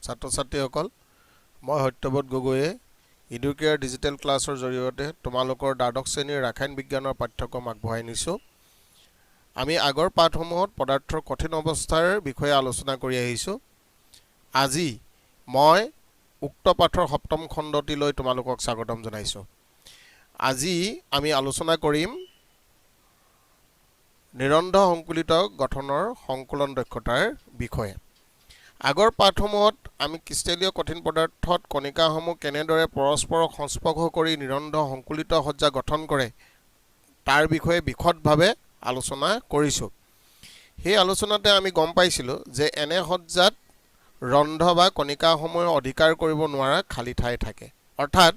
ছাত্ৰ ছাত্ৰীসকল মই সত্যবোধ গগৈয়ে ইডুকেয়াৰ ডিজিটেল ক্লাছৰ জৰিয়তে তোমালোকৰ দ্বাদশ শ্ৰেণীৰ ৰাসায়ন বিজ্ঞানৰ পাঠ্যক্ৰম আগবঢ়াই নিছো। আমি আগৰ পাঠসমূহত পদাৰ্থৰ কঠিন অৱস্থাৰ বিষয়ে আলোচনা কৰি আহিছো। আজি মই উক্ত পাঠৰ সপ্তম খণ্ডটিলৈ তোমালোকক স্বাগতম জনাইছো। আজি আমি আলোচনা কৰিম নিৰন্ধ্ৰ সংকুলিত গঠনৰ সংকলন দক্ষতাৰ বিষয়ে। আগৰ পাঠসমূহত আমি ক্ৰিষ্টেলীয় কঠিন পদাৰ্থত কণিকাসমূহ কেনেদৰে পৰস্পৰক সংস্পৰ্শ কৰি নিৰন্ধ্ৰ সংকুলিত সজ্জা গঠন কৰে তাৰ বিষয়ে বিশদভাৱে আলোচনা কৰিছো। সেই আলোচনাতে আমি গম পাইছিলো যে এনে সজ্জাত ৰন্ধ্ৰ বা কণিকাসমূহে অধিকাৰ কৰিব নোৱাৰা খালী ঠাই থাকে। অৰ্থাৎ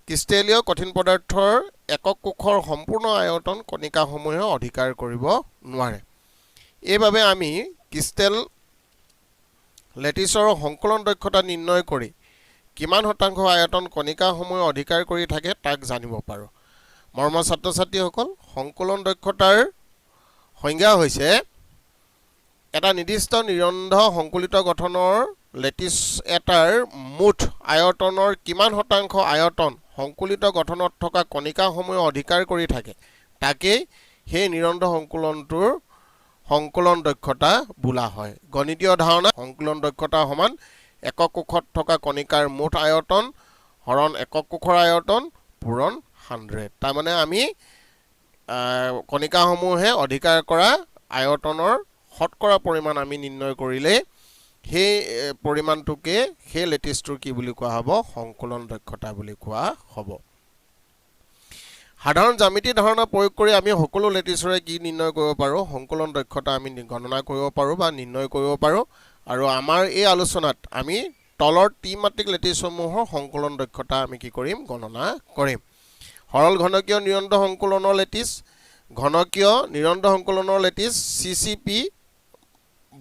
ক্ৰিষ্টেলীয় কঠিন পদাৰ্থৰ একক কোষৰ সম্পূৰ্ণ আয়তন কণিকাসমূহে অধিকাৰ কৰিব নোৱাৰে। এইভাবে আমি ক্ৰিষ্টেল লেটিছৰ সংকলন দক্ষতা নিৰ্ণয় কৰি কিমান শতাংশ আয়তন কণিকাসমূহে অধিকাৰ কৰি থাকে তাক জানিব পাৰো। মৰমৰ ছাত্ৰ ছাত্ৰীসকল, সংকলন দক্ষতাৰ সংজ্ঞা হৈছে এটা নিৰ্দিষ্ট নিৰন্ধ্ৰ সংকুলিত গঠনৰ লেটিছ এটাৰ মুঠ আয়তনৰ কিমান শতাংশ আয়তন সংকুলিত গঠনত থকা কণিকাসমূহে অধিকাৰ কৰি থাকে তাকেই সেই নিৰন্ধ্ৰ সংকুলনটোৰ সংকলন দক্ষতা বোলা হয়। গণিতীয় ধাৰণা সংকলন দক্ষতা সমান একক কোষত থকা কণিকাৰ মুঠ আয়তন হৰণ একক কোষৰ আয়তন পূৰণ 100। তাৰমানে আমি কণিকাসমূহে অধিকাৰ কৰা আয়তনৰ শতকৰা পৰিমাণ আমি নিৰ্ণয় কৰিলে সেই পৰিমাণটোকে সেই লেটিছটোৰ কি বুলি কোৱা হ'ব? সংকলন দক্ষতা বুলি কোৱা হ'ব। সাধাৰণ জ্যামিতি ধাৰণা প্ৰয়োগ কৰি আমি সকলো লেটিছৰে কি নিৰ্ণয় কৰিব পাৰো? সংকলন দক্ষতা আমি গণনা কৰিব পাৰো বা নিৰ্ণয় কৰিব পাৰো। আৰু আমাৰ এই আলোচনাত আমি তলৰ ত্ৰিমাত্ৰিক লেটিছসমূহৰ সংকলন দক্ষতা আমি কি কৰিম? গণনা কৰিম। সৰল ঘনকীয় নিৰন্ধ্ৰ সংকলনৰ লেটিছ, ঘনকীয় নিৰন্ধ্ৰ সংকলনৰ লেটিছ CCP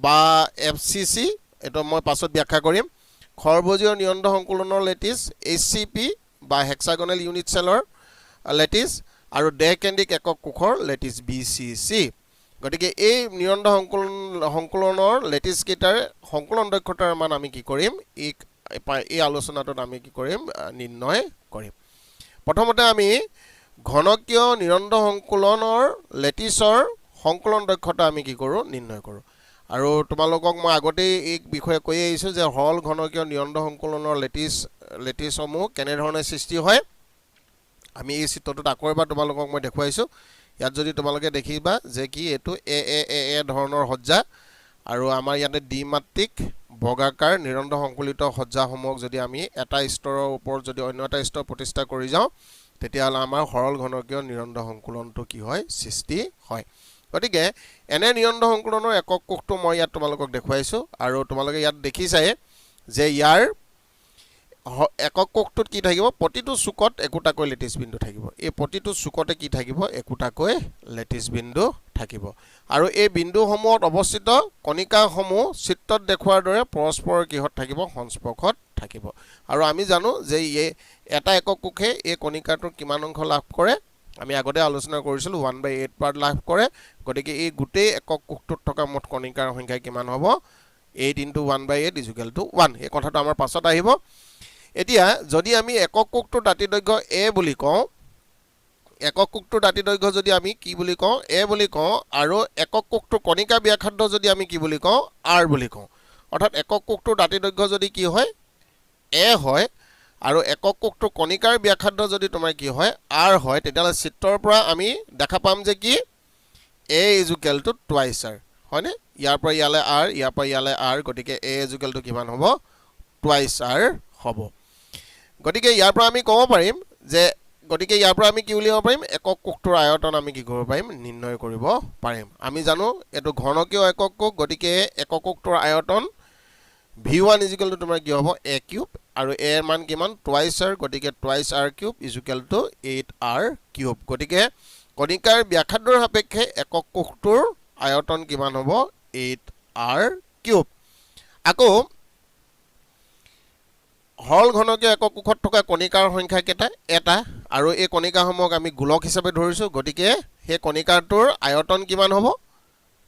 বা FCC, এটা মই পাছত ব্যাখ্যা কৰিম। খৰবজীয় নিৰন্ধ্ৰ সংকলনৰ লেটিছ HCP বা হেক্সাগনেল ইউনিট চেলৰ লেটিছ আৰু দেহকেন্দ্ৰিক একক কোষৰ লেটিছ BCC। গতিকে এই নিৰন্ধ্ৰ সংকলনৰ লেটিছ কেইটাৰ সংকলন দক্ষতাৰ মান আমি কি কৰিম? এই আলোচনাটোত আমি কি কৰিম? নিৰ্ণয় কৰিম। প্ৰথমতে আমি ঘনকীয় নিৰন্ধ্ৰ সংকলনৰ লেটিছৰ সংকলন দক্ষতা আমি কি কৰোঁ? নিৰ্ণয় কৰোঁ। আৰু তোমালোকক মই আগতেই এই বিষয়ে কৈ আহিছোঁ যে সৰল ঘনকীয় নিৰন্ধ্ৰ সংকলনৰ লেটিছসমূহ কেনেধৰণে সৃষ্টি হয় আমি এই চিত্ৰটোত আকৌ এবাৰ তোমালোকক মই দেখুৱাইছোঁ। ইয়াত যদি তোমালোকে দেখিবা যে কি এইটো এ ধৰণৰ সজ্জা আৰু আমাৰ ইয়াতে দ্বিমাত্ৰিক বগাকাৰ নিৰন্ধ্ৰ সংকুলিত সজ্জাসমূহক যদি আমি এটা স্তৰৰ ওপৰত যদি অন্য এটা স্তৰ প্ৰতিষ্ঠা কৰি যাওঁ তেতিয়াহ'লে আমাৰ সৰল ঘনকীয় নিৰন্ধ্ৰ সংকুলনটো কি হয়? সৃষ্টি হয়। গতিকে এনে নিৰন্ধ্ৰ সংকুলনৰ একক কোষটো মই ইয়াত তোমালোকক দেখুৱাইছোঁ আৰু তোমালোকে ইয়াত দেখিছাই যে ইয়াৰ একক কোষটোত কি থাকিব? প্ৰতিটো চুকত একোটাকৈ লেটিছ বিন্দু থাকিব। এই প্ৰতিটো চুকতে কি থাকিব? একোটাকৈ লেটিছ বিন্দু থাকিব। আৰু এই বিন্দুসমূহত অৱস্থিত কণিকাসমূহ চিত্ৰত দেখুৱাৰ দৰে পৰস্পৰৰ কিহত থাকিব? সংস্পৰ্শত থাকিব। আৰু আমি জানো যে এটা একক কোষে এই কণিকাটোৰ কিমান অংশ লাভ কৰে? আমি আগতে আলোচনা কৰিছিলোঁ 1/8 পাৰ্ট লাভ কৰে। গতিকে এই গোটেই একক কোষটোত থকা মুঠ কণিকাৰ সংখ্যা কিমান হ'ব? 8 × 1/8 = 1। এই কথাটো আমাৰ পাছত আহিব। এতিয়া যদি আমি একক কোষটোৰ দাঁতি দৈৰ্ঘ্য A বুলি কওঁ, একক কোষটোৰ দাঁতি দৈৰ্ঘ্য যদি আমি কি বুলি কওঁ? A বুলি কওঁ, আৰু একক কোষটোৰ কণিকা ব্যাসাৰ্ধ যদি আমি কি বুলি কওঁ? R বুলি কওঁ। অৰ্থাৎ একক কোষটোৰ দাঁতি দৈৰ্ঘ্য যদি কি হয়? A হয় আৰু একক কোষটোৰ কণিকাৰ ব্যাসাৰ্ধ যদি তোমাৰ কি হয়? R হয়, তেতিয়াহ'লে চিত্ৰৰ পৰা আমি দেখা পাম যে কি A = twice R, হয়নে? ইয়াৰ পৰা ইয়ালৈ R, ইয়াৰ পৰা ইয়ালৈ R, গতিকে A = কিমান হ'ব? twice R হ'ব। গতিকে ইয়াৰ পৰা আমি ক'ব পাৰিম যে ইয়াৰ পৰা আমি কি উলিয়াব পাৰিম? একক কোষটোৰ আয়তন আমি কি কৰিব পাৰিম? নিৰ্ণয় কৰিব পাৰিম। আমি জানো এইটো ঘনকীয় একক কোষ, গতিকে একক কোষটোৰ আয়তন V1 = তোমাৰ কি হ'ব? A³ আৰু A ৰ মান কিমান? twice R, গতিকে twice R³ = 8R³। গতিকে কণিকাৰ ব্যাসাৰ্ধৰ সাপেক্ষে একক কোষটোৰ আয়তন কিমান হ'ব? 8R³। আকৌ সৰল ঘনকীয় একক কোষত থকা কণিকাৰ সংখ্যা কেইটা? এটা। আৰু এই কণিকাসমূহক আমি গোলক হিচাপে ধৰিছোঁ, গতিকে সেই কণিকাটোৰ আয়তন কিমান হ'ব?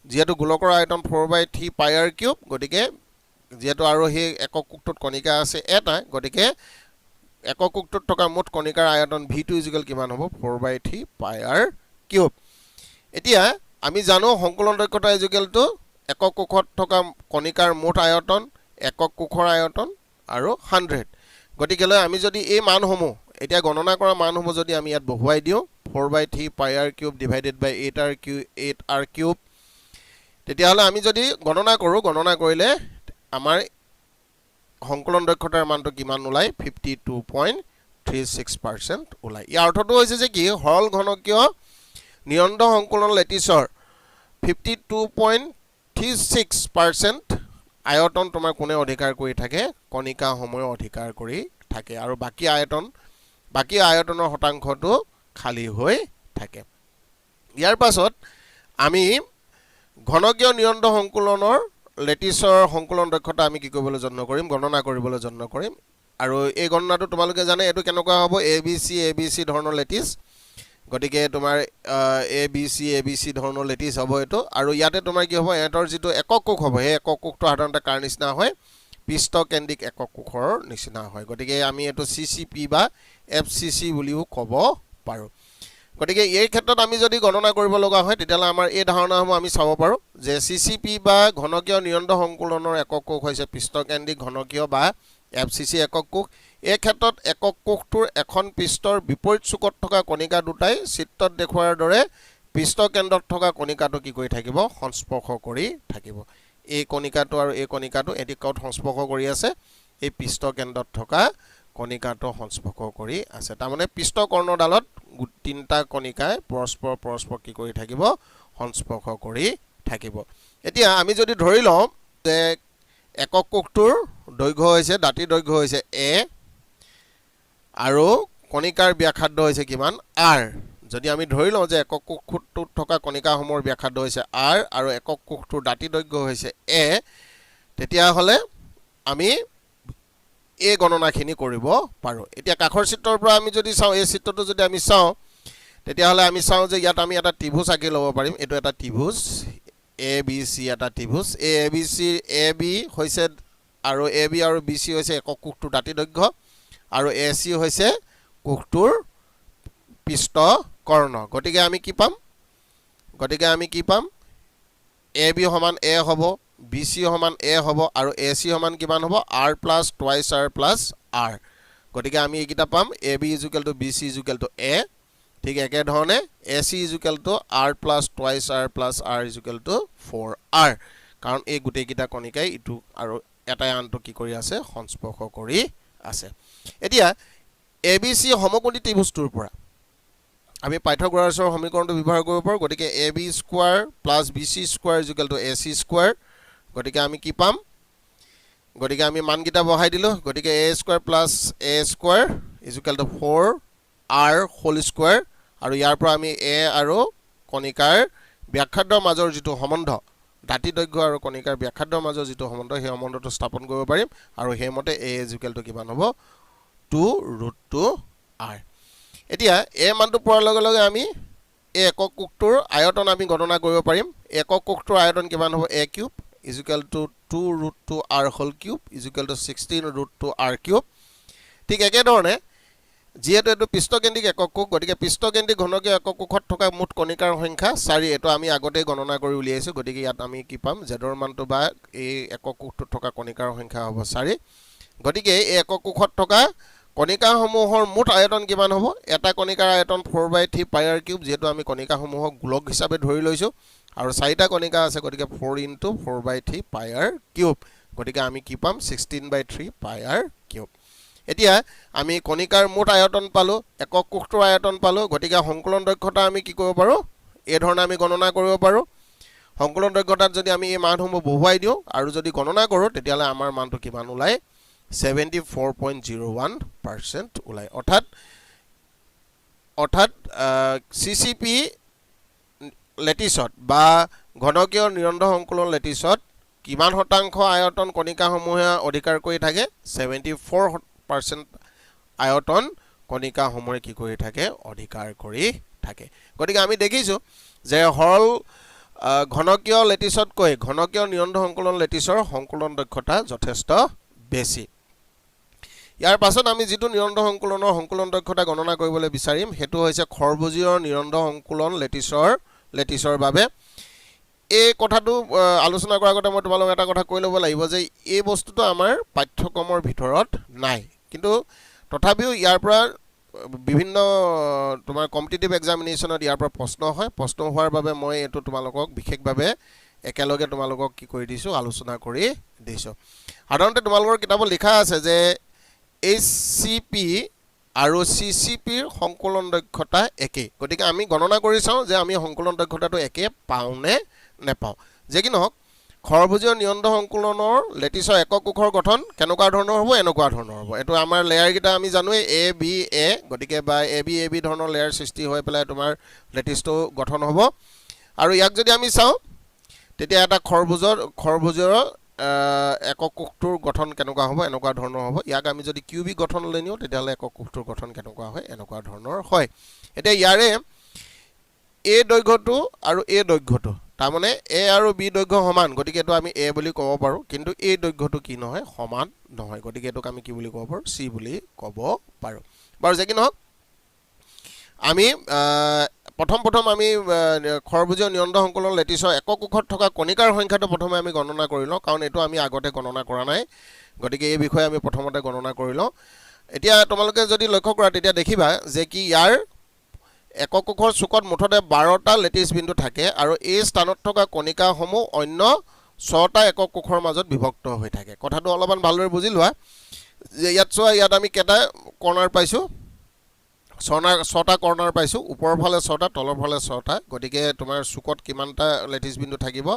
যিহেতু গোলকৰ আয়তন 4/3 πr³, গতিকে যেহেতু আৰু সেই একক কোষটোত কণিকা আছে এটা গতিকে একক কোষটোত থকা মুঠ কণিকাৰ আয়তন v2 কিমান হ'ব 4/3 পাই r কিউব এতিয়া আমি জানো সংকলন দক্ষতা একক কোষত থকা কণিকাৰ মুঠ আয়তন একক কোষৰ আয়তন আৰু 100 গতিকেলৈ আমি যদি এই মানসমূহ এতিয়া গণনা কৰা মানসমূহ যদি আমি ইয়াত বহুৱাই দিওঁ 4/3 পাই r কিউব ডিভাইডেড বাই 8r কিউব তেতিয়াহ'লে আমি যদি গণনা কৰিলে আমাৰ সংকলন দক্ষতাৰ মানটো কিমান ওলাই 52.36% ওলাই ইয়াৰ অৰ্থটো হৈছে যে কি হৰল ঘনকীয় নিৰন্তৰ সংকলন লেটিছৰ 52.36% আয়তন তোমাৰ কোনে অধিকাৰ কৰি থাকে কণিকা সময় অধিকাৰ কৰি থাকে আৰু বাকি আয়তনৰ শতাংশটো খালি হৈ থাকে ইয়াৰ পাছত আমি ঘনকীয় নিৰন্তৰ সংকলনৰ লেটিছৰ সংকলন দক্ষতা আমি কি কৰিবলৈ যত্ন কৰিম গণনা কৰিবলৈ যত্ন কৰিম আৰু এই গণনাটো তোমালোকে জানে এটো কেনেকুৱা হ'ব ABC ধৰণৰ লেটিছ গতিকে তোমাৰ ABC ধৰণৰ লেটিছ হ'ব এটো আৰু ইয়াতে তোমাৰ কি হ'ব এটৰ যেটো একক কোষ হ'ব হে একক কোষটো সাধাৰণতে কাৰ নিচিনা হয় পৃষ্ঠকেন্দ্ৰিক একক কোষৰ নিচিনা হয় গতিকে আমি এটো CCP বা FCC বুলিও ক'ব পাৰো গতিকে এই ক্ষেত্ৰত আমি যদি গণনা কৰিব লগা হয় তেতিয়ালে আমাৰ এই ধাৰণাসমূহ আমি চাব পাৰো যে CCP বা ঘনকীয় নিৰন্তৰ সংকলনৰ একক কোষ হৈছে পৃষ্ঠকেন্দ্ৰিক ঘনকীয় বা FCC একক কোষ এই ক্ষেত্ৰত একক কোষটোৰ এখন পৃষ্ঠৰ বিপৰীত চুকত থকা কণিকা দুটাই চিত্ৰত দেখুৱাৰ দৰে পৃষ্ঠকেন্দ্ৰত থকা কণিকাটো কি কৰি থাকিব সংস্পৰ্শ কৰি থাকিব এই কণিকাটো আৰু এই কণিকাটো এদিকত সংস্পৰ্শ কৰি আছে এই পৃষ্ঠকেন্দ্ৰত থকা কণিকাটো সংস্পৰ্শ কৰি আছে তাৰ মানে পৃষ্ঠকৰ্ণডালত তিনটা কণিকাই পৰস্পৰ কি কৰি থাকিব সংস্পৰ্শ কৰি থাকিব এতিয়া আমি যদি ধৰি লওঁ যে একক কোষটোৰ দৈৰ্ঘ্য হৈছে দাঁতিৰ দৈৰ্ঘ্য হৈছে a আৰু কণিকাৰ ব্যাসাৰ্ধ হৈছে কিমান r যদি আমি ধৰি লওঁ যে একক কোষটোত থকা কণিকাসমূহৰ ব্যাসাৰ্ধ হৈছে r আৰু একক কোষটোৰ দাঁতিৰ দৈৰ্ঘ্য হৈছে a তেতিয়া হলে আমি এই গণনাখিনি কৰিব পাৰো এতিয়া কাখৰ চিত্ৰৰ পৰা আমি যদি চাওঁ এই চিত্ৰটো যদি আমি চাওঁ তেতিয়া হলে আমি চাওঁ যে ইয়াত আমি এটা ত্ৰিভুজ আঁকি ল'ব পাৰিম এটো এটা ত্ৰিভুজ ABC এটা ত্ৰিভুজ ABC AB হৈছে আৰু AB আৰু BC হৈছে একক কোষটোৰ দাঁতিৰ দৈৰ্ঘ্য আৰু AC হৈছে কোষটোৰ পৃষ্ঠ কৰ্ণ গতিকে আমি কি পাম AB সমান A হ'ব BC সমান A হ'ব আৰু AC সমান কিমান হ'ব R plus twice R plus R গতিকে আমি এইকিটা পাম AB BC A ঠিক একে ধৰণে AC R plus twice R plus R 4R কাৰণ এই গুটেই কিটা কণিকাই ইটো আৰু এটাই আনটো কি কৰি আছে সংস্পৰ্শ কৰি আছে এতিয়া ABC সমকোণী ত্ৰিভুজটোৰ পৰা আমি পাইথাগোৰাছৰ সমীকৰণটো ব্যৱহাৰ কৰিব পাৰো গতিকে AB square plus BC square AC square গতিকে আমি কি পাম গতিকে আমি মানকিটা বহাই দিলো গতিকে A square plus A square 4R whole square আৰু ইয়াৰ পৰা আমি A আৰু কণিকাৰ ব্যাসাৰ্ধৰ মাজৰ যেটো সম্বন্ধ দাঁতি দৈৰ্ঘ্য আৰু কণিকাৰ ব্যাসাৰ্ধৰ মাজৰ যেটো সম্বন্ধ সেই সম্বন্ধটো স্থাপন কৰিব পাৰিম আৰু হেমতে A কিমান হ'ব 2√2r এতিয়া a মানটো পোৱাৰ লগে লগে আমি এই একক কোষটোৰ আয়তন আমি গণনা কৰিব পাৰিম একক কোষটোৰ আয়তন কিমান হ'ব a cube 2√2r whole cube 16√2r cube ঠিক একে ধৰণে যেহেতু এটো পৃষ্ঠকেন্দ্ৰিক একক কোষ গতিকে পৃষ্ঠকেন্দ্ৰিক ঘনকীয় একক কোষত থকা মুঠ কণিকাৰ সংখ্যা 4 এটো আমি আগতে গণনা কৰি উলিয়াইছো গতিকে ইয়াত আমি কি পাম z ৰ মানটো বা এই একক কোষটোত থকা কণিকাৰ সংখ্যা হ'ব 4 গতিকে এই একক কোষত থকা কণিকাসমূহৰ মুঠ আয়তন কিমান হ'ব এটা কণিকাৰ আয়তন 4/3 পাই r কিউব যেহেতু আমি কণিকাসমূহক গোলক হিচাপে ধৰি লৈছো আৰু চাৰিটা কণিকা আছে গতিকে 4 * 4/3 পাই r কিউব গতিকে আমি কি পাম 16/3 পাই r কিউব এতিয়া আমি কণিকাৰ মুঠ আয়তন পালো একক কোষটোৰ আয়তন পালো গতিকে সংকলন দক্ষতা আমি কি কৰিব পাৰো এই ধৰণে আমি গণনা কৰিব পাৰো সংকলন দক্ষতাত যদি আমি এই মানসমূহ বহুৱাই দিও আৰু যদি গণনা কৰো তেতিয়ালে আমাৰ মানটো কিমান ওলাই 74.01% ওলাই অৰ্থাৎ CCP লেটিছত বা ঘনকীয় নিৰন্তৰ সংকলন লেটিছত কিমান শতাংশ আয়তন কণিকাসমূহে অধিকাৰ কৰি থাকে 74% আয়তন কণিকাসমূহে কি কৰি থাকে অধিকাৰ কৰি থাকে গতিকে আমি দেখিছো যে হৰল ঘনকীয় লেটিছতকৈ ঘনকীয় নিৰন্তৰ সংকলন লেটিছৰ সংকলন দক্ষতা যথেষ্ট বেছি। ইয়াৰ পাছত আমি যিটো নিৰন্তৰ সংকলনৰ সংকলন দক্ষতা গণনা কৰিবলৈ বিচাৰিম সেইটো হৈছে খৰভুজীয় নিৰন্তৰ সংকলন লেটিছৰ বাবে। এই কথাটো আলোচনা কৰাৰ আগতে মই তোমালোকক এটা কথা কৈ ল'ব লাগিব যে এই বস্তুটো আমাৰ পাঠ্যক্ৰমৰ ভিতৰত নাই, কিন্তু তথাপিও ইয়াৰ পৰা বিভিন্ন তোমাৰ কম্পিটিটিভ এক্সামিনেশ্যনত ইয়াৰ পৰা প্ৰশ্ন হয়। প্ৰশ্ন হোৱাৰ বাবে মই এইটো তোমালোকক বিশেষভাৱে একেলগে তোমালোকক কি কৰি দিছোঁ, আলোচনা কৰি দিছোঁ। সাধাৰণতে তোমালোকৰ কিতাপত লিখা আছে যে HCP আৰু CCPৰ সংকলন দক্ষতা একেই। গতিকে আমি গণনা কৰি চাওঁ যে আমি সংকলন দক্ষতাটো একে পাওঁনে নেপাওঁ। যে কি নহওক খৰভুজীয় নিৰন্তৰ সংকলনৰ লেটিছৰ একক কোষৰ গঠন কেনেকুৱা ধৰণৰ হ'ব, এনেকুৱা ধৰণৰ হ'ব। এইটো আমাৰ লেয়াৰকেইটা আমি জানোৱেই A গতিকে বা A B ধৰণৰ লেয়াৰ সৃষ্টি হৈ পেলাই তোমাৰ লেটিছটো গঠন হ'ব। আৰু ইয়াক যদি আমি চাওঁ তেতিয়া এটা খৰভুজৰ একক কোষটোৰ গঠন কেনেকুৱা হ'ব, এনেকুৱা ধৰণৰ হ'ব। ইয়াক আমি যদি কিউবিক গঠনলৈ নিওঁ তেতিয়াহ'লে একক কোষটোৰ গঠন কেনেকুৱা হয়, এনেকুৱা ধৰণৰ হয়। এতিয়া ইয়াৰে A দৈৰ্ঘ্যটো আৰু A দৈৰ্ঘ্যটো তাৰমানে A আৰু B দৈৰ্ঘ্য সমান, গতিকে এইটো আমি A বুলি ক'ব পাৰোঁ। কিন্তু এই দৈৰ্ঘ্যটো কি নহয়, সমান নহয়, গতিকে এইটোক আমি কি বুলি ক'ব পাৰোঁ, C বুলি ক'ব পাৰোঁ। বাৰু যে কি নহওক আমি প্ৰথম আমি খৰভুজীয় নিৰন্তৰ সংকলন লেটিছৰ একক কোষত থকা কণিকাৰ সংখ্যাটো প্ৰথমে আমি গণনা কৰি লওঁ, কাৰণ এইটো আমি আগতে গণনা কৰা নাই। গতিকে এই বিষয়ে আমি প্ৰথমতে গণনা কৰি লওঁ। এতিয়া তোমালোকে যদি লক্ষ্য কৰা তেতিয়া দেখিবা যে কি ইয়াৰ একক কোষৰ চুকত মুঠতে 12টা লেটিছ বিন্দু থাকে আৰু এই স্থানত থকা কণিকাসমূহ অন্য 6টা একক কোষৰ মাজত বিভক্ত হৈ থাকে। কথাটো অলপমান ভালদৰে বুজি লোৱা যে ইয়াত চোৱা, ইয়াত আমি কেইটা কৰ্ণাৰ পাইছোঁ, 6টা কৰ্ণাৰ পাইছোঁ। ওপৰৰ ফালে 6টা, তলৰ ফালে 6টা। গতিকে তোমাৰ চুকত কিমানটা লেটিছ বিন্দু থাকিব,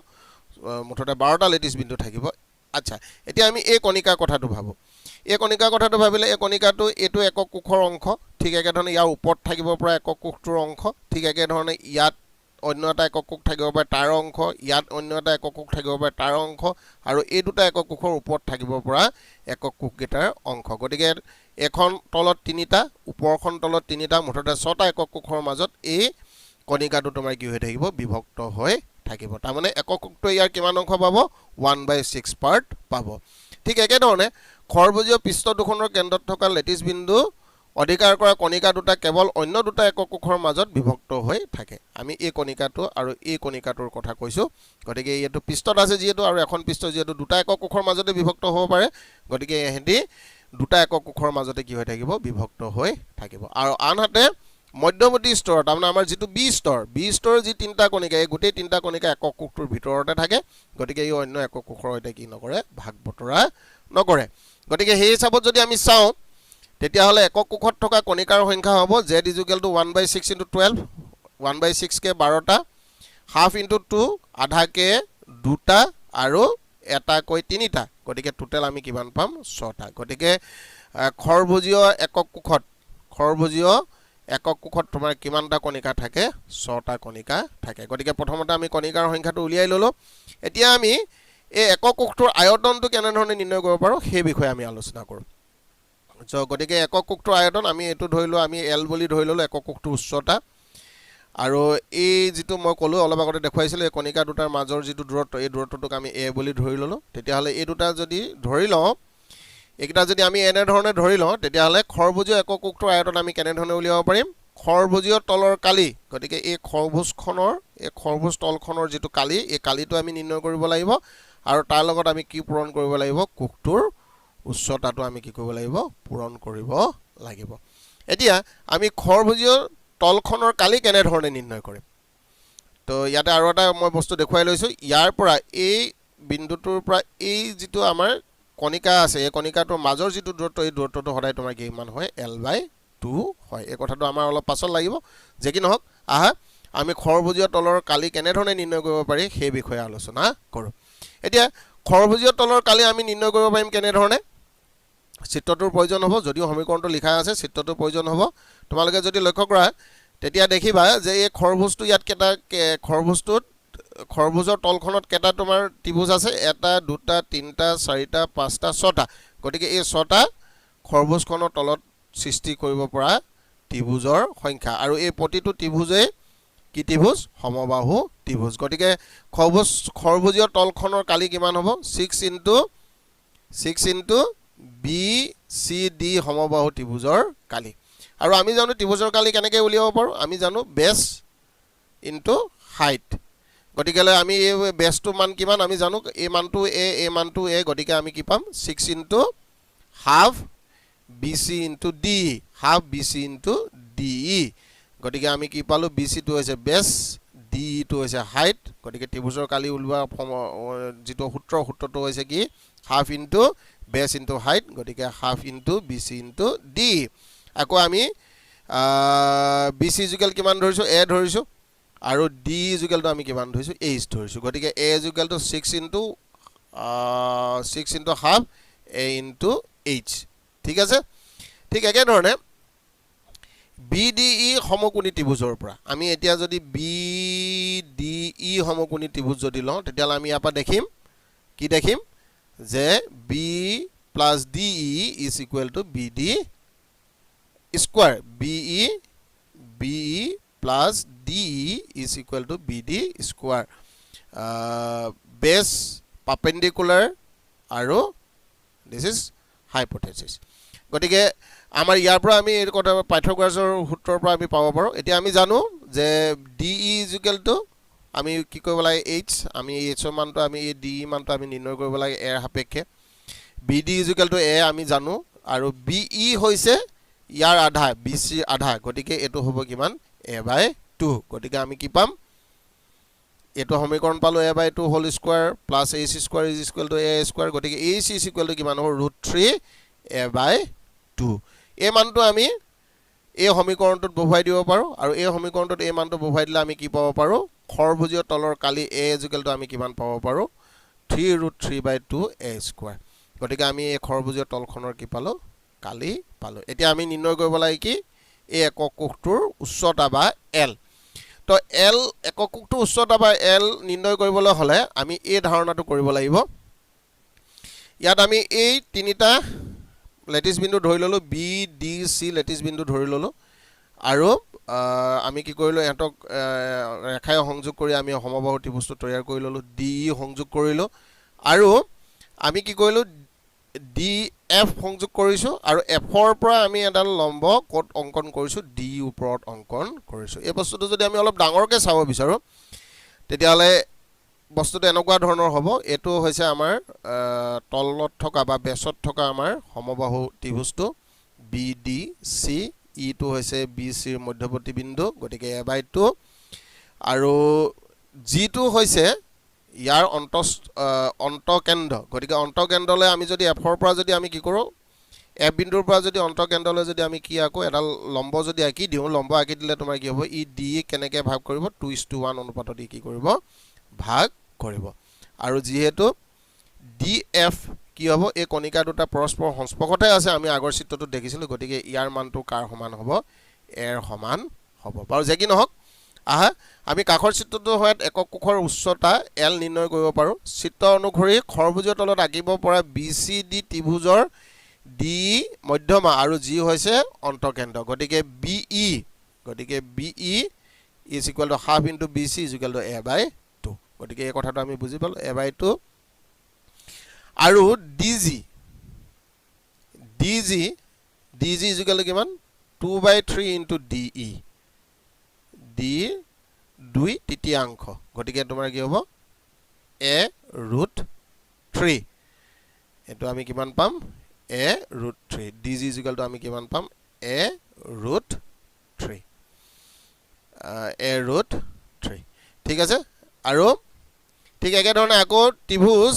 মুঠতে 12টা লেটিছ বিন্দু থাকিব। আচ্ছা, এতিয়া আমি এই কণিকাৰ কথাটো ভাবোঁ। এই কণিকাৰ কথাটো ভাবিলে এই কণিকাটো এইটো একক কোষৰ অংশ, ঠিক একেধৰণে ইয়াৰ ওপৰত থাকিব পৰা একক কোষটোৰ অংশ, ঠিক একেধৰণে ইয়াত অন্য এটা একক কোষ থাকিব পাৰে তাৰ অংশ, ইয়াত অন্য এটা একক কোষ থাকিব পাৰে তাৰ অংশ, আৰু এই দুটা একক কোষৰ ওপৰত থাকিব পৰা একক কোষকেইটাৰ অংশ। গতিকে এখন তলত 3টা, ওপৰখন তলত 3টা, মুঠতে 6টা একক কোষৰ মাজত এই কণিকাটো তোমাৰ কি হৈ থাকিব, বিভক্ত হৈ থাকিব। তাৰমানে একক কোষটোৱে ইয়াৰ কিমান অংশ পাব, 1/6 পাৰ্ট পাব। ঠিক একেধৰণে খৰভুজীয় পৃষ্ঠ দুখনৰ কেন্দ্ৰত থকা লেটিছ বিন্দু অধিকাৰ কৰা কণিকা দুটা কেৱল অন্য দুটা একক কোষৰ মাজত বিভক্ত হৈ থাকে। আমি এই কণিকাটো আৰু এই কণিকাটোৰ কথা কৈছোঁ। গতিকে এইটো পৃষ্ঠত আছে যিহেতু, আৰু এখন পৃষ্ঠ যিহেতু দুটা একক কোষৰ মাজতে বিভক্ত হ'ব পাৰে, গতিকে ইহঁতি দুটা একক কোষৰ মাজতে কি হৈ থাকিব, বিভক্ত হৈ থাকিব। আৰু আনহাতে মধ্যৱৰ্তী স্তৰ তাৰমানে আমাৰ যিটো বি স্তৰৰ যি 3টা কণিকা, এই গোটেই 3টা কণিকা একক কোষটোৰ ভিতৰতে থাকে। গতিকে এই অন্য একক কোষৰ সৈতে কি নকৰে, ভাগ বতৰা নকৰে। গতিকে সেই হিচাপত যদি আমি চাওঁ তেতিয়াহ'লে একক কোষত থকা কণিকাৰ সংখ্যা হ'ব Z = 1/6 × 12, 1/6 কে 12টা, হাফ × 2 আধাকে 2টা, আৰু এটাকৈ 3টা। গতিকে টোটেল আমি কিমান পাম, 6টা। গতিকে খৰভুজীয় একক কোষত তোমাৰ কিমানটা কণিকা থাকে, 6টা কণিকা থাকে। গতিকে প্ৰথমতে আমি কণিকাৰ সংখ্যাটো উলিয়াই ল'লোঁ। এতিয়া আমি এই একক কোষটোৰ আয়তনটো কেনেধৰণে নিৰ্ণয় কৰিব পাৰোঁ সেই বিষয়ে আমি আলোচনা কৰোঁ। গতিকে একক কোষটোৰ আয়তন আমি এইটো ধৰিলোঁ, আমি L বুলি ধৰি ল'লোঁ একক কোষটোৰ উচ্চতা। আৰু এই যিটো মই ক'লোঁ অলপ আগতে দেখুৱাইছিলোঁ, এই কণিকা দুটাৰ মাজৰ যিটো দূৰত্ব, এই দূৰত্বটোক আমি A বুলি ধৰি ল'লোঁ। তেতিয়াহ'লে এই দুটা যদি ধৰি লওঁ, এইকেইটা যদি আমি এনেধৰণে ধৰি লওঁ, তেতিয়াহ'লে খৰভুজীয় একক কোষটোৰ আয়তন আমি কেনেধৰণে উলিয়াব পাৰিম, খৰভুজীয় তলৰ কালি। গতিকে এই খৰভুজ তলখনৰ যিটো কালি, এই কালিটো আমি নিৰ্ণয় কৰিব লাগিব, আৰু তাৰ লগত আমি কি পূৰণ কৰিব লাগিব, কোষটোৰ উচ্চতাটো আমি কি কৰিব লাগিব, পূৰণ কৰিব লাগিব। এতিয়া আমি খৰভুজীয় তলখনৰ কালি কেনেধৰণে নিৰ্ণয় কৰিম, তো ইয়াতে আৰু এটা মই বস্তু দেখুৱাই লৈছোঁ। ইয়াৰ পৰা এই বিন্দুটোৰ পৰা এই যিটো আমাৰ কণিকা আছে, এই কণিকাটোৰ মাজৰ যিটো দূৰত্ব, এই দূৰত্বটো সদায় তোমাৰ কিমান হয়, L/2 হয়। এই কথাটো আমাৰ অলপ পাছত লাগিব। যে কি নহওক, আহা আমি খৰভুজীয় তলৰ কালি কেনেধৰণে নিৰ্ণয় কৰিব পাৰি সেই বিষয়ে আলোচনা কৰোঁ। এতিয়া খৰভুজীয় তলৰ কালি আমি নিৰ্ণয় কৰিব পাৰিম কেনেধৰণে, চিত্ৰটোৰ প্ৰয়োজন হ'ব। যদিও সমীকৰণটো লিখা আছে, চিত্ৰটোৰ প্ৰয়োজন হ'ব। তোমালোকে যদি লক্ষ্য কৰা তেতিয়া দেখিবা যে এই খৰভুজটো ইয়াত খৰভুজৰ তলখনত কেইটা তোমাৰ ত্ৰিভুজ আছে, 1 2 3 4 5 6টা। গতিকে এই 6টা খৰভুজখনৰ তলত সৃষ্টি কৰিব পৰা ত্ৰিভুজৰ সংখ্যা, আৰু এই প্ৰতিটো ত্ৰিভুজেই কি ত্ৰিভুজ সমবাহু ত্ৰিভুজ গতিকে খৰভুজীয় তলখনৰ কালি কিমান হ'ব 6 ইনটু বি সি ডি সমবাহু ত্ৰিভুজৰ কালি আৰু আমি জানো ত্ৰিভুজৰ কালি কেনেকৈ উলিয়াব পাৰোঁ আমি জানো বেছ ইনটু হাইট গতিকে আমি এই বেছটো মান কিমান আমি জানো এই মানটো এ গতিকে আমি কি পাম 6 into half BC into D half BC into DE গতিকে আমি কি পালো BC টো হৈছে বেছ DE টো হৈছে হাইট গতিকে ত্ৰিভুজৰ কালি উলিওৱা যেটো সূত্ৰটো হৈছে কি হাফ ইনটু বেছ ইনটু হাইট গতিকে half into BC into DE আকৌ আমি BC ইকুৱেল কিমান ধৰিছো a ধৰিছো আৰু DE ইকুৱেলটো আমি কিমান ধৰিছো h ধৰিছো গতিকে a ইকুৱেলটো 6 into half a into h ঠিক আছে ঠিক একে ধৰণে BDE সমকোণী ত্ৰিভুজৰ পৰা আমি এতিয়া যদি BDE সমকোণী ত্ৰিভুজ যদি লওঁ তেতিয়ালে আমি ইয়াৰ পৰা দেখিম কি দেখিম যে B plus DE is equal to BD square BE plus DE is equal to BD square base perpendicular আৰু this is hypothesis গতিকে আমাৰ ইয়াৰ পৰা আমি এই কথা পাইথাগোৰাছৰ সূত্ৰৰ পৰা আমি পাব পাৰো এতিয়া আমি জানো যে DE আমি কি কৰিব লাগে h আমি h ৰ মানটো আমি এই DE মানটো আমি নিৰ্ণয় কৰিব লাগে a ৰ সাপেক্ষে BD a আমি জানো আৰু BE হৈছে ইয়াৰ আধা BC আধা গতিকে এটো হ'ব কিমান a/2 গতিকে আমি কি পাম এটো সমীকৰণ পালো a/2 whole square plus h square is equal to a square গতিকে h ইজ ইকুৱেল টু কিমান হ'ব √3 a/2 এই মানটো আমি এই সমীকৰণটোত বহুৱাই দিব পাৰো আৰু এই সমীকৰণটোত এই মানটো বহুৱাই দিলে আমি কি পাব পাৰো খৰভুজীয় তলৰ কালি a ইকুৱেল টু আমি কিমান পাব পাৰো 3√3/2 a স্কয়াৰ গতিকে আমি এই খৰভুজীয় তলখনৰ কি পালো কালি পালো এতিয়া আমি নিৰ্ণয় কৰিব লাগে কি এই একক কোণটোৰ উচ্চতা বা l তো l একক কোণটোৰ উচ্চতা বা l নিৰ্ণয় কৰিবলৈ হলে আমি এই ধাৰণাটো কৰিব লাগিব ইয়াত আমি এই তিনিটা লেটিস বিন্দু ধৰি ললো B D C লেটিস বিন্দু ধৰি ললো আৰু আমি কি কৰিলো এটক ৰেখায় সংযোগ কৰি আমি সমবাহু ত্ৰিভুজটো তৈয়াৰ কৰি ললো DE সংযোগ কৰিলো আৰু আমি কি কৰিলো DF সংযোগ কৰিছো আৰু F ৰ পৰা আমি এডাল লম্ব কোণ অঙ্কন কৰিছো D ওপৰত অঙ্কন কৰিছো এই বস্তুটো যদি আমি অলপ ডাঙৰকে চাব বিচাৰো তেতিয়ালে বস্তুটো এনেকুৱা ধৰণৰ হ'ব এটো হৈছে আমাৰ তলত থকা বা বেছত থকা আমাৰ সমবাহু ত্ৰিভুজটো BDC ইটো হৈছে BC ৰ মধ্যবৰ্তী বিন্দু গতিকে a/2 আৰু G2 হৈছে ইয়াৰ অন্তকেন্দ্ৰ গতিকে অন্তকেন্দ্ৰলৈ আমি যদি F ৰ পৰা যদি আমি কি কৰো F বিন্দুৰ পৰা যদি অন্তকেন্দ্ৰলৈ যদি আমি কি আকো এডাল লম্ব যদি আঁকি দিও লম্ব আঁকি দিলে তোমাৰ কি হ'ব ই D কেনেকৈ ভাগ কৰিব 2:1 অনুপাতত কি কৰিব ভাগ কৰিব আৰু যেহেতু DF কি হ'ব এই কণিকা দুটা পৰস্পৰ সংস্পৰ্শতে আছে আমি আগৰ চিত্ৰটো দেখিছিলো গতিকে ইয়াৰ মানটো কাৰ সমান হ'ব a ৰ সমান হ'ব বাৰু যে কি নহক আহা আমি কাষৰ চিত্ৰটো হয়ত একক কোণৰ উচ্চতা l নিৰ্ণয় কৰিব পাৰো চিত্ৰ অনুসৰি খৰভুজীয় তলত আঁকিব পৰা BCD ত্ৰিভুজৰ DE মধ্যমা আৰু G হৈছে অন্তকেন্দ্ৰ গতিকে BE is equal to half into BC is equal to a/2 গতিকে এই কথাটো আমি বুজি পালো a/2 আৰু DG is equal to কিমান 2/3 into DE D 2 তৃতীয়াংশ গতিকে তোমাৰ কি হ'ব a√3 এটো আমি কিমান পাম a√3 DG is equal to আমি কিমান পাম a√3 ঠিক আছে আৰু ঠিক একে ধৰণে আকৌ ত্ৰিভুজ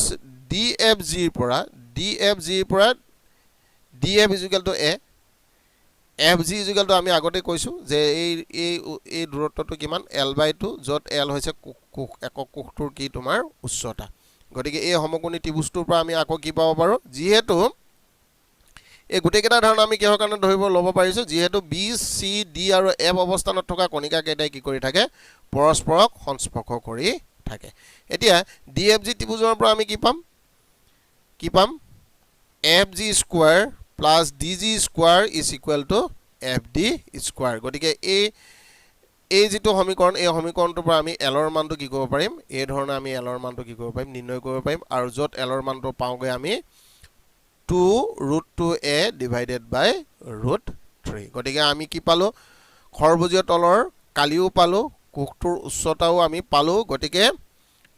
DFG ৰ পৰা DF is equal to a FG is equal to আমি আগতে কৈছো যে এই দূৰত্বটো কিমান l/2 যত l হৈছে একক কোণটোৰ কি তোমাৰ উচ্চতা গতিকে এই সমকোণী ত্ৰিভুজটোৰ পৰা আমি আকৌ কি পাব পাৰো যেহেতু এই গুটেকেটা ধাৰণা আমি কিহৰ কাৰণে ধৰিব লব পাৰিছো যেহেতু B C D আৰু F অৱস্থানত থকা কণিকা কেইটাই কি কৰি থাকে পৰস্পৰক সংস্পৰ্শ কৰি থাকে এতিয়া DFG ত্ৰিভুজৰ পৰা আমি কি পাম FG square plus DG square is equal to FD square গতিকে এই এই যেটো সমীকৰণ এই সমীকৰণটোৰ পৰা আমি l ৰ মানটো কি কৰিব পাৰিম এই ধৰণে আমি l ৰ মানটো কি কৰিব পাৰিম নিৰ্ণয় কৰিব পাৰিম আৰু যত l ৰ মানটো পাওঁগে আমি 2√2a divided by √3 গতিকে আমি কি পালো খৰভুজীয় তলৰ কালিও পালো কোষটোৰ উচ্চতাও আমি পালো গতিকে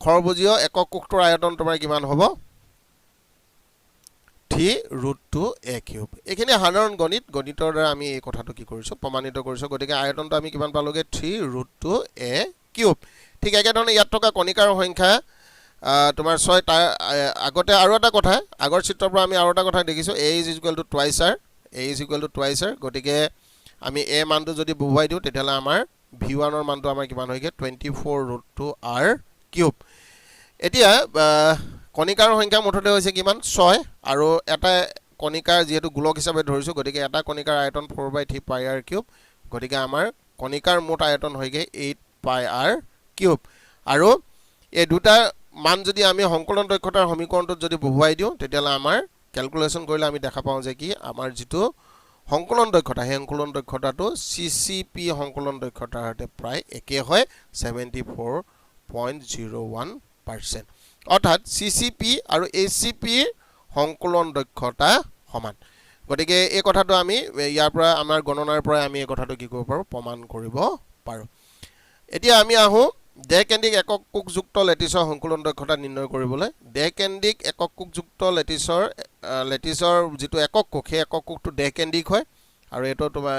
খৰভুজীয় একক কোষটোৰ আয়তন তোমাৰ কিমান হ'ব 3√2a³ এখানে সাধাৰণ গণিতৰ দ্বাৰা আমি এই কথাটো কি কৰিছো প্ৰমাণিত কৰিছো গতিকে আয়তনটো আমি কিমান পালোগে 3√2a³ ঠিক একেধৰণে ইয়াত থকা কণিকাৰ সংখ্যা তোমাৰ 6 তাৰ আগতে আৰু এটা কথা আগৰ চিত্ৰৰ পৰা আমি আৰু এটা কথা দেখিছো a = twice r গতিকে আমি a মানটো যদি বহুৱাই দিও তেতিয়ালে আমাৰ v1 ৰ মানটো আমাৰ কিমান হয়গে 24√2r³ এতিয়া কণিকাৰ সংখ্যা মুঠতে হৈছে কিমান 6 আৰু এটা কণিকাৰ যেহেতু গোলক হিচাপে ধৰিছো গতিকে এটা কণিকাৰ আয়তন 4/3 pi r³ গতিকে আমাৰ কণিকাৰ মুঠ আয়তন হয়গে 8 pi r³ আৰু এই দুটা মান যদি আমি সংকলন দক্ষতাৰ সমীকৰণটোত যদি বহুৱাই দিও তেতিয়ালে আমাৰ ক্যালকুলেশন কৰিলে আমি দেখা পাওঁ যে কি আমাৰ যেটো সংকলন দক্ষতা হে সংকলন দক্ষতাটো CCP সংকলন দক্ষতাৰ সৈতে প্ৰায় একে হয় 74.01% অৰ্থাৎ CCP আৰু ACP সংকলন দক্ষতা সমান গতিকে এই কথাটো আমি ইয়াৰ পৰা আমাৰ গণনাৰ পৰা আমি এই কথাটো কি কৰিব পাৰো প্ৰমাণ কৰিব পাৰো এতিয়া আমি আহো ডেকেন্দ্ৰিক একক কোষযুক্ত লেটিছৰ সংকলন দক্ষতা নিৰ্ণয় কৰিবলৈ ডেকেন্দ্ৰিক একক কোষযুক্ত লেটিছৰ যেটো একক কোষ হে একক কোষটো ডেকেন্দ্ৰিক হয় আৰু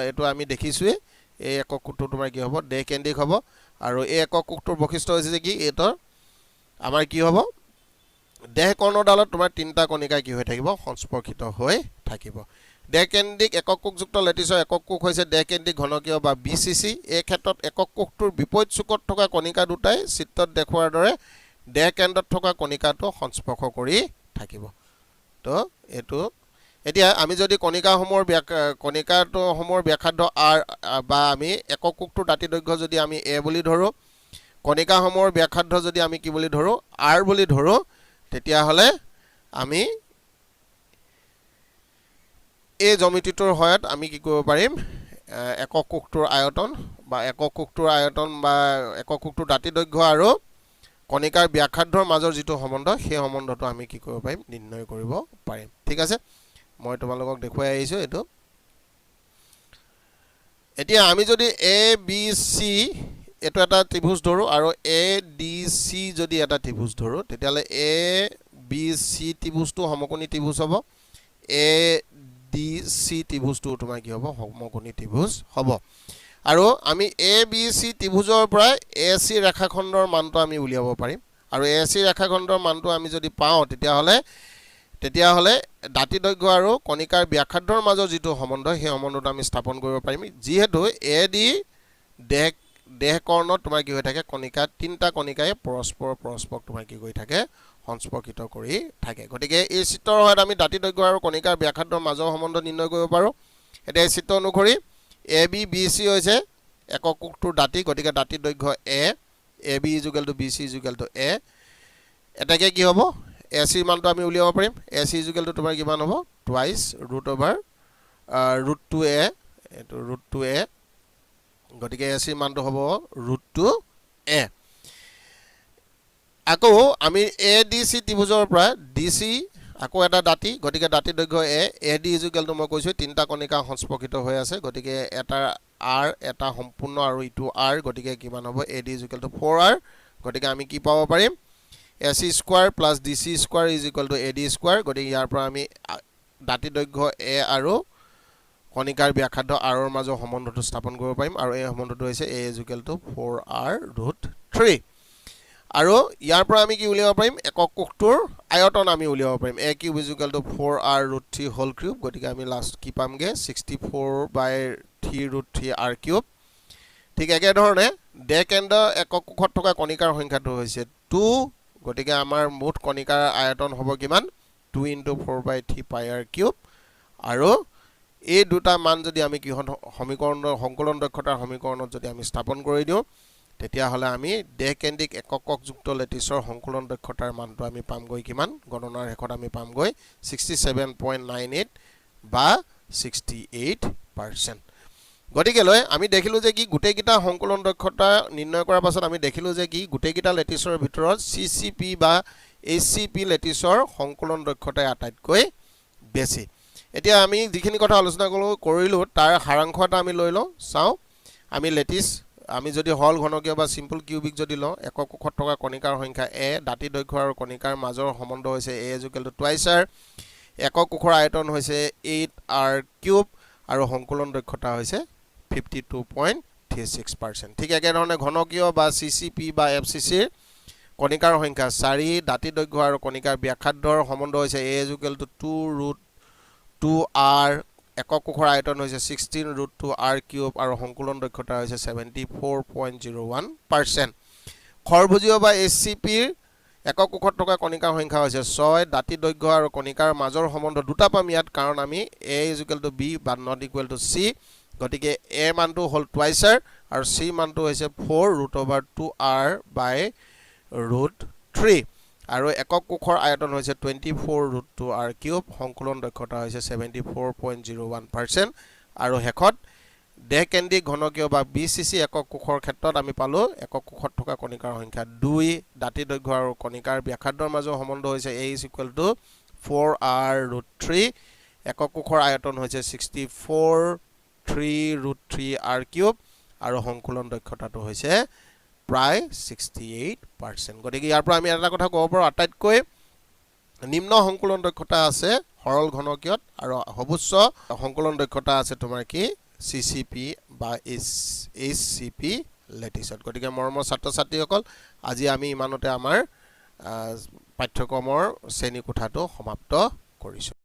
এটো আমি দেখিছোৱে এই একক কোষটো তোমাৰ কি হ'ব ডেকেন্দ্ৰিক হ'ব আৰু এই একক কোষটোৰ বৈশিষ্ট্য হৈছে যে কি এটো আমাৰ কি হ'ব দেহ কৰ্ণডালত তোমাৰ তিনটা কণিকা কি হৈ থাকিব সংস্পৰ্শিত হৈ থাকিব ডেকেন্দ্ৰিক একক কোষযুক্ত লেটিছৰ একক কোষ হৈছে ডেকেন্দ্ৰিক ঘনকীয় বা BCC এই ক্ষেত্ৰত একক কোষটোৰ বিপৰীত চুকত থকা কণিকা দুটাই চিত্ৰত দেখুৱাৰ দৰে ডেকেন্দ্ৰত থকা কণিকাটো সংস্পৰ্শ কৰি থাকিব তো এটো এতিয়া আমি যদি কণিকাসমূহৰ ব্যাসাৰ্ধ r বা আমি একক কোষটোৰ দাঁতি দৈৰ্ঘ্য যদি আমি a বুলি ধৰো কণিকাসমূহৰ ব্যাসাৰ্ধ যদি আমি কি বুলি ধৰো r বুলি ধৰো তেতিয়া হলে আমি এই জ্যামিতিটোৰ সহায়ত আমি কি কৰিব পাৰিম একক কোষটোৰ আয়তন বা একক কোষটোৰ দাঁতি দৈৰ্ঘ্য আৰু কণিকাৰ ব্যাসাৰ্ধৰ মাজৰ যেটো সম্বন্ধ সেই সম্বন্ধটো আমি কি কৰিব পাৰিম নিৰ্ণয় কৰিব পাৰিম ঠিক আছে মই তোমালোকক দেখুৱাই আহিছো এটো এতিয়া আমি যদি ABC এটো এটা ত্ৰিভুজ ধৰো আৰু ADC যদি এটা ত্ৰিভুজ ধৰো তেতিয়ালে ABC ত্ৰিভুজটো সমকোণী ত্ৰিভুজ হ'ব ADC ত্ৰিভুজটো তোমাৰ কি হ'ব সমকোণী ত্ৰিভুজ হ'ব আৰু আমি ABC ত্ৰিভুজৰ পৰা AC ৰেখাখণ্ডৰ মানটো আমি উলিয়াব পাৰিম আৰু AC ৰেখাখণ্ডৰ মানটো আমি যদি পাওঁ তেতিয়াহলে দাঁতি দৈৰ্ঘ্য আৰু কণিকাৰ ব্যাসাৰ্ধৰ মাজৰ যেটো সম্বন্ধ সেই সম্বন্ধটো আমি স্থাপন কৰিব পাৰিম যিহেতু AD দেহ কৰ্ণত তোমাৰ কি হৈ থাকে কণিকা তিনটা কণিকায়ে পৰস্পৰক তোমাৰ কি কৰি থাকে সংস্পৰ্শিত কৰি থাকে গতিকে এই চিত্ৰৰ সহায়ত আমি দাঁতি দৈৰ্ঘ্য আৰু কণিকাৰ ব্যাসাৰ্ধৰ মাজৰ সম্বন্ধ নিৰ্ণয় কৰিব পাৰো এটা চিত্ৰ অনুসৰি ABBC হৈছে একক কোষটোৰ দাঁতি গতিকে দাঁতি দৈৰ্ঘ্য a AB = BC = a এটাকে কি হ'ব AC মানটো আমি উলিয়াব পাৰিম AC = তোমাৰ কিমান হ'ব twice √2a এটো √2a গতিকে AC মানটো হ'ব √2a আকৌ আমি ADC ত্ৰিভুজৰ পৰা DC আকৌ এটা দাঁতি গতিকে দাঁতি দৈৰ্ঘ্য a AD = মই কৈছো তিনটা কণিকা সংস্পৰ্শিত হৈ আছে গতিকে এটা r এটা সম্পূৰ্ণ আৰু ইটো r গতিকে কিমান হ'ব AD = 4r গতিকে আমি কি পাব পাৰিম AC² + DC² = AD² গতিকে ইয়াৰ পৰা আমি দাঁতি দৈৰ্ঘ্য a আৰু কণিকাৰ ব্যাসাৰ্ধ r ৰ মাজৰ সম্বন্ধটো স্থাপন কৰিব পাৰিম আৰু এই সম্বন্ধটো হৈছে a = 4r√3 আৰু ইয়াৰ পৰা আমি কি উলিয়াব পাৰিম একক কোষটোৰ আয়তন আমি উলিয়াব পাৰিম a³ = 4r√3 হোল কিউব গতিকে আমি লাষ্ট কি পামগে 64/3√3r³ ঠিক একে ধৰণে ডেকেন্দ্ৰ একক কোষত থকা কণিকাৰ সংখ্যাটো হৈছে 2 গতিকে আমাৰ মুঠ কণিকাৰ আয়তন হ'ব কিমান 2 * 4/3 pi r³ আৰু এই দুটা মান যদি আমি কি সমীকৰণৰ সংকলন দক্ষতাৰ সমীকৰণত যদি আমি স্থাপন কৰি দিও তেতিয়া হলে আমি ডেকেন্দ্ৰিক একক কোষযুক্ত লেটিছৰ সংকলন দক্ষতাৰ মানটো আমি পামগৈ কিমান গণনাৰ ৰেকৰ্ড আমি পামগৈ 67.98 বা 68% গতিকেলৈ আমি দেখিলোঁ যে কি গোটেইকেইটা সংকলন দক্ষতা নিৰ্ণয় কৰাৰ পাছত আমি দেখিলোঁ যে কি গোটেইকেইটা লেটিছৰ ভিতৰত CCP বা HCP লেটিছৰ সংকলন দক্ষতাই আটাইতকৈ বেছি। এতিয়া আমি যিখিনি কথা আলোচনা কৰিলোঁ তাৰ সাৰাংশ এটা আমি লৈ লওঁ চাওঁ। আমি লেটিছ আমি যদি হল ঘনকীয় বা সিম্পল কিউবিক যদি লওঁ একক কোষত থকা কণিকাৰ সংখ্যা a দাঁতি দৈৰ্ঘ্য আৰু কণিকাৰ মাজৰ সম্বন্ধ হৈছে a = টুৱাইছ r একক কোষৰ আয়তন হৈছে 8r³ আৰু সংকলন দক্ষতা হৈছে 52.36%। ঠিক একেধৰণে ঘনকীয় বা CCP বা FCC কণিকাৰ সংখ্যা 4 দাঁতি দৈৰ্ঘ্য আৰু কণিকাৰ ব্যাসাৰ্ধৰ সম্বন্ধ হৈছে a = 2√2r একক কোষৰ আয়তন হৈছে 16√2r³ আৰু সংকলন দক্ষতা হৈছে 74.01%। খৰভুজীয় বা HCP একক কোষত থকা কণিকাৰ সংখ্যা হৈছে 6 দাঁতি দৈৰ্ঘ্য আৰু কণিকাৰ মাজৰ সম্বন্ধ দুটা পাম ইয়াত কাৰণ আমি a = b বা not equal to c গতিকে a মানটো হ'ল টুৱাইছ r আৰু c মানটো হৈছে 4√2r/√3 আৰু একক কোষৰ আয়তন হৈছে 24√2r³ সংকলন দক্ষতা হৈছে 74.01% আৰু হেকত দেহকেন্দ্ৰিক ঘনকীয় বা BCC একক কোষৰ ক্ষেত্ৰত আমি পালো একক কোষত থকা কণিকাৰ সংখ্যা 2 দাঁতি দৈৰ্ঘ্য আৰু কণিকাৰ ব্যাসাৰ্ধৰ মাজৰ সম্বন্ধ হৈছে a = 4r√3 একক কোষৰ আয়তন হৈছে 64.3√3r³ আৰু সংকলন দক্ষতাটো হৈছে প্ৰায় 68%। গতিকে ইয়াৰ পৰা আমি এটা কথা ক'ব পাৰোঁ আটাইতকৈ নিম্ন সংকলন দক্ষতা আছে সৰল ঘনকীয়ত আৰু সৰ্বোচ্চ সংকলন দক্ষতা আছে তোমাৰ কি CCP বা HCP লেটিছত। গতিকে মৰমৰ ছাত্ৰ ছাত্ৰীসকল আজি আমি ইমানতে আমাৰ পাঠ্যক্ৰমৰ শ্ৰেণী কোঠাটো সমাপ্ত কৰিছোঁ।